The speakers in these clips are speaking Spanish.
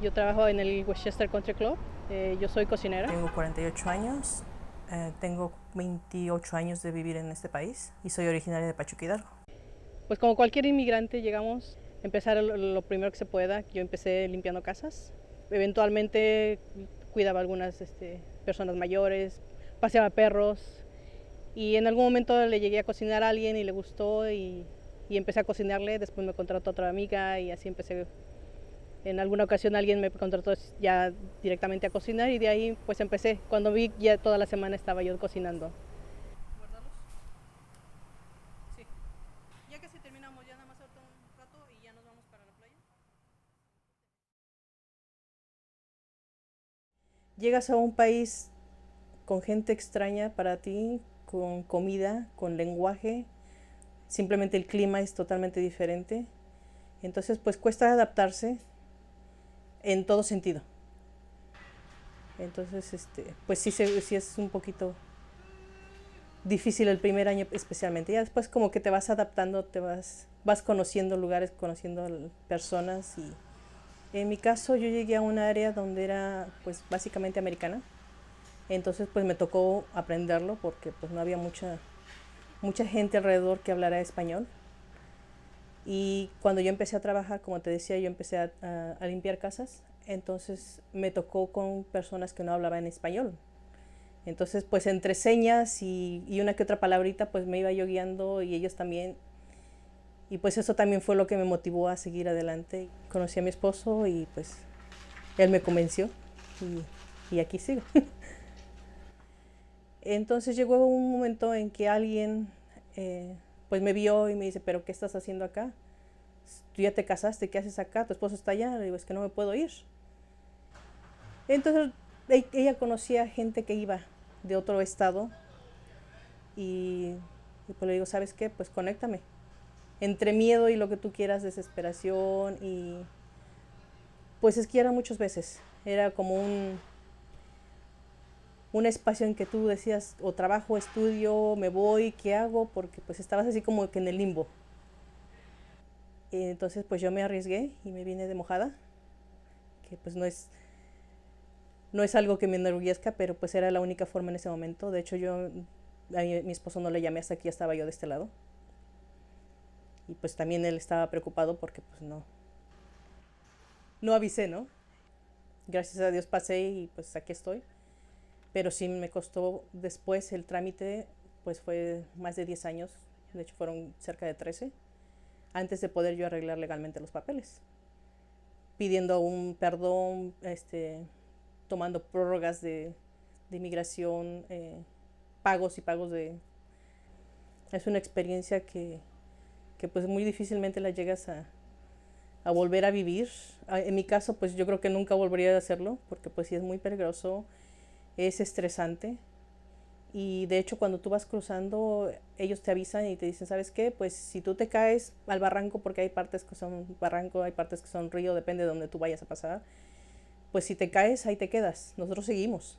Yo trabajo en el Westchester Country Club. Yo soy cocinera. Tengo 48 años, tengo 28 años de vivir en este país y soy originaria de Pachuca Hidalgo. Pues como cualquier inmigrante llegamos a empezar lo primero que se pueda. Yo empecé limpiando casas. Eventualmente cuidaba a algunas personas mayores, paseaba perros y en algún momento le llegué a cocinar a alguien y le gustó y empecé a cocinarle. Después me contrató otra amiga y así empecé. En alguna ocasión alguien me contrató ya directamente a cocinar y de ahí pues empecé. Cuando vi ya toda la semana estaba yo cocinando. ¿Guardarlos? Sí. Ya casi terminamos, ya nada más ahorita un rato y ya nos vamos para la playa. Llegas a un país con gente extraña para ti, con comida, con lenguaje, simplemente el clima es totalmente diferente. Entonces pues cuesta adaptarse en todo sentido. Entonces pues sí es un poquito difícil el primer año especialmente. Ya después como que te vas adaptando, vas conociendo lugares, conociendo personas y en mi caso yo llegué a un área donde era pues básicamente americana. Entonces pues me tocó aprenderlo porque pues no había mucha gente alrededor que hablara español. Y cuando yo empecé a trabajar, como te decía, yo empecé a limpiar casas. Entonces me tocó con personas que no hablaban español. Entonces pues entre señas y una que otra palabrita pues me iba yo guiando y ellos también. Y pues eso también fue lo que me motivó a seguir adelante. Conocí a mi esposo y pues él me convenció y aquí sigo. Entonces llegó un momento en que alguien pues me vio y me dice, pero ¿qué estás haciendo acá? Tú ya te casaste, ¿qué haces acá? Tu esposo está allá. Le digo, es que no me puedo ir. Entonces ella conocía gente que iba de otro estado y pues le digo, ¿sabes qué? Pues conéctame. Entre miedo y lo que tú quieras, desesperación y pues es que era muchas veces. Era como un espacio en que tú decías o trabajo, estudio, me voy, ¿qué hago? Porque pues estabas así como que en el limbo. Y entonces pues yo me arriesgué y me vine de mojada, que pues no es algo que me enorgullezca, pero pues era la única forma en ese momento. De hecho yo a mi esposo no le llamé hasta que ya estaba yo de este lado. Y pues también él estaba preocupado porque pues no avisé, ¿no? Gracias a Dios pasé y pues aquí estoy. Pero sí me costó después el trámite, pues fue más de 10 años, de hecho fueron cerca de 13 antes de poder yo arreglar legalmente los papeles, pidiendo un perdón, tomando prórrogas de inmigración, pagos y pagos de... Es una experiencia que pues muy difícilmente la llegas a volver a vivir. En mi caso pues yo creo que nunca volvería a hacerlo porque pues sí es muy peligroso, es estresante. Y de hecho cuando tú vas cruzando, ellos te avisan y te dicen, ¿sabes qué? Pues si tú te caes al barranco, porque hay partes que son barranco, hay partes que son río, depende de donde tú vayas a pasar, pues si te caes, ahí te quedas, nosotros seguimos.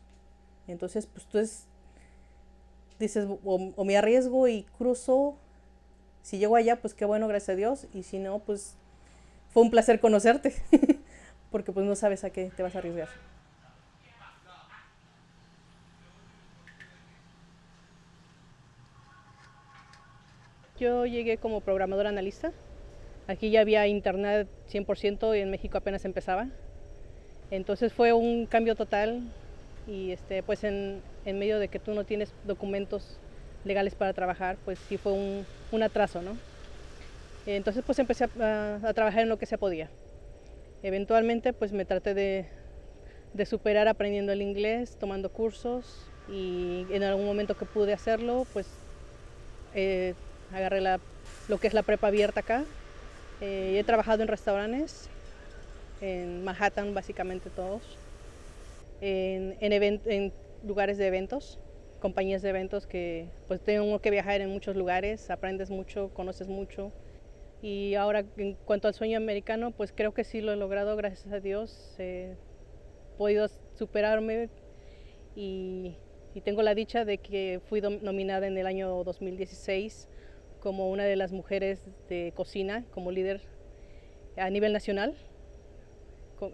Entonces, pues dices, o me arriesgo y cruzo, si llego allá, pues qué bueno, gracias a Dios, y si no, pues fue un placer conocerte, porque pues no sabes a qué te vas a arriesgar. Yo llegué como programadora analista. Aquí ya había internet 100% y en México apenas empezaba. Entonces fue un cambio total y pues en medio de que tú no tienes documentos legales para trabajar, pues sí fue un atraso, ¿no? Entonces pues empecé a trabajar en lo que se podía. Eventualmente pues me traté de superar aprendiendo el inglés, tomando cursos y en algún momento que pude hacerlo, pues eh, agarré lo que es la prepa abierta acá. He trabajado en restaurantes, en Manhattan básicamente todos, en lugares de eventos, compañías de eventos que pues tengo que viajar en muchos lugares, aprendes mucho, conoces mucho. Y ahora en cuanto al sueño americano, pues creo que sí lo he logrado, gracias a Dios. He podido superarme y, y tengo la dicha de que fui nominada en el año 2016 como una de las mujeres de cocina, como líder a nivel nacional,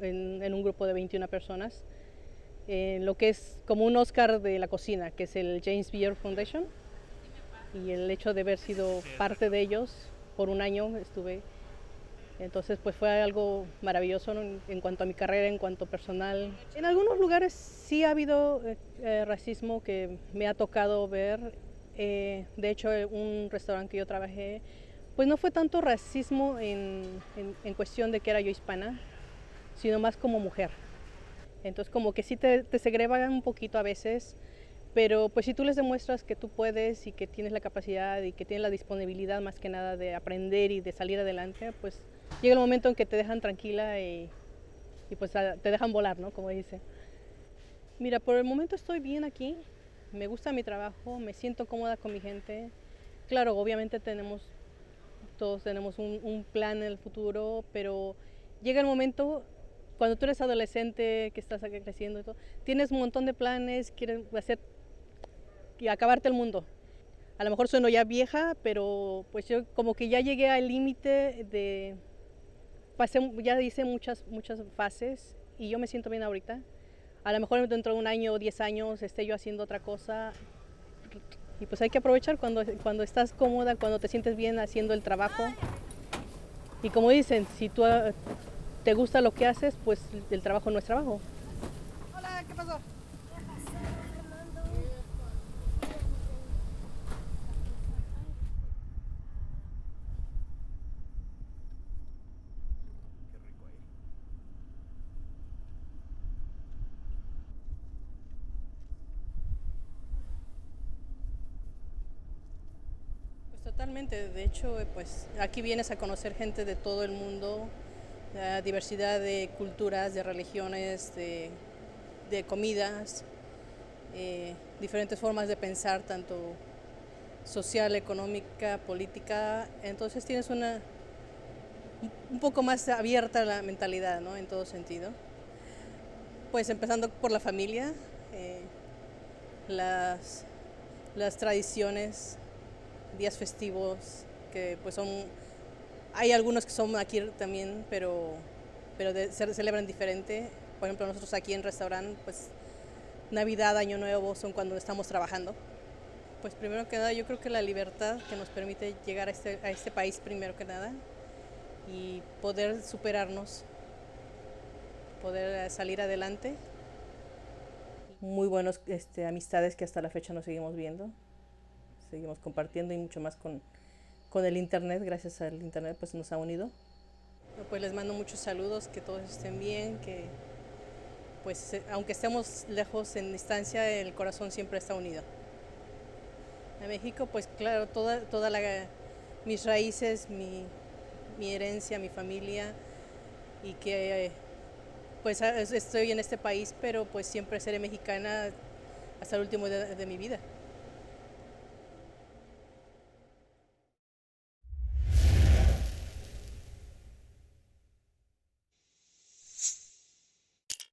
en un grupo de 21 personas, en lo que es como un Oscar de la cocina, que es el James Beard Foundation. Y el hecho de haber sido parte de ellos por un año estuve, entonces pues fue algo maravilloso, ¿no? En cuanto a mi carrera, en cuanto personal. En algunos lugares sí ha habido racismo que me ha tocado ver. De hecho, un restaurante que yo trabajé, pues no fue tanto racismo en cuestión de que era yo hispana, sino más como mujer. Entonces como que sí te segregan un poquito a veces, pero pues si tú les demuestras que tú puedes y que tienes la capacidad y que tienes la disponibilidad más que nada de aprender y de salir adelante, pues llega el momento en que te dejan tranquila y pues te dejan volar, ¿no? Como dice. Mira, por el momento estoy bien aquí, me gusta mi trabajo, me siento cómoda con mi gente. Claro, obviamente todos tenemos un plan en el futuro, pero llega el momento cuando tú eres adolescente, que estás aquí creciendo y todo, tienes un montón de planes, quieres hacer y acabarte el mundo. A lo mejor sueno ya vieja, pero pues yo como que ya llegué al límite de ya hice muchas fases y yo me siento bien ahorita. A lo mejor dentro de un año o 10 años esté yo haciendo otra cosa y pues hay que aprovechar cuando estás cómoda, cuando te sientes bien haciendo el trabajo. Y como dicen, si tú te gusta lo que haces, pues el trabajo no es trabajo. Hola, ¿qué pasó? Pues totalmente, de hecho, pues aquí vienes a conocer gente de todo el mundo, diversidad de culturas, de religiones, de comidas, diferentes formas de pensar, tanto social, económica, política. Entonces tienes un poco más abierta la mentalidad, ¿no? En todo sentido. Pues empezando por la familia, las, las tradiciones, días festivos, que pues hay algunos que son aquí también, pero se celebran diferente. Por ejemplo, nosotros aquí en restaurante, pues Navidad, Año Nuevo son cuando estamos trabajando. Pues primero que nada yo creo que la libertad que nos permite llegar a este país primero que nada y poder superarnos, poder salir adelante. Muy buenos amistades que hasta la fecha nos seguimos viendo, seguimos compartiendo y mucho más con el internet, gracias al internet pues nos ha unido. Pues les mando muchos saludos, que todos estén bien, que pues aunque estemos lejos en distancia, el corazón siempre está unido. A México, pues claro, mis raíces, mi herencia, mi familia, y que pues estoy en este país, pero pues siempre seré mexicana hasta el último de mi vida.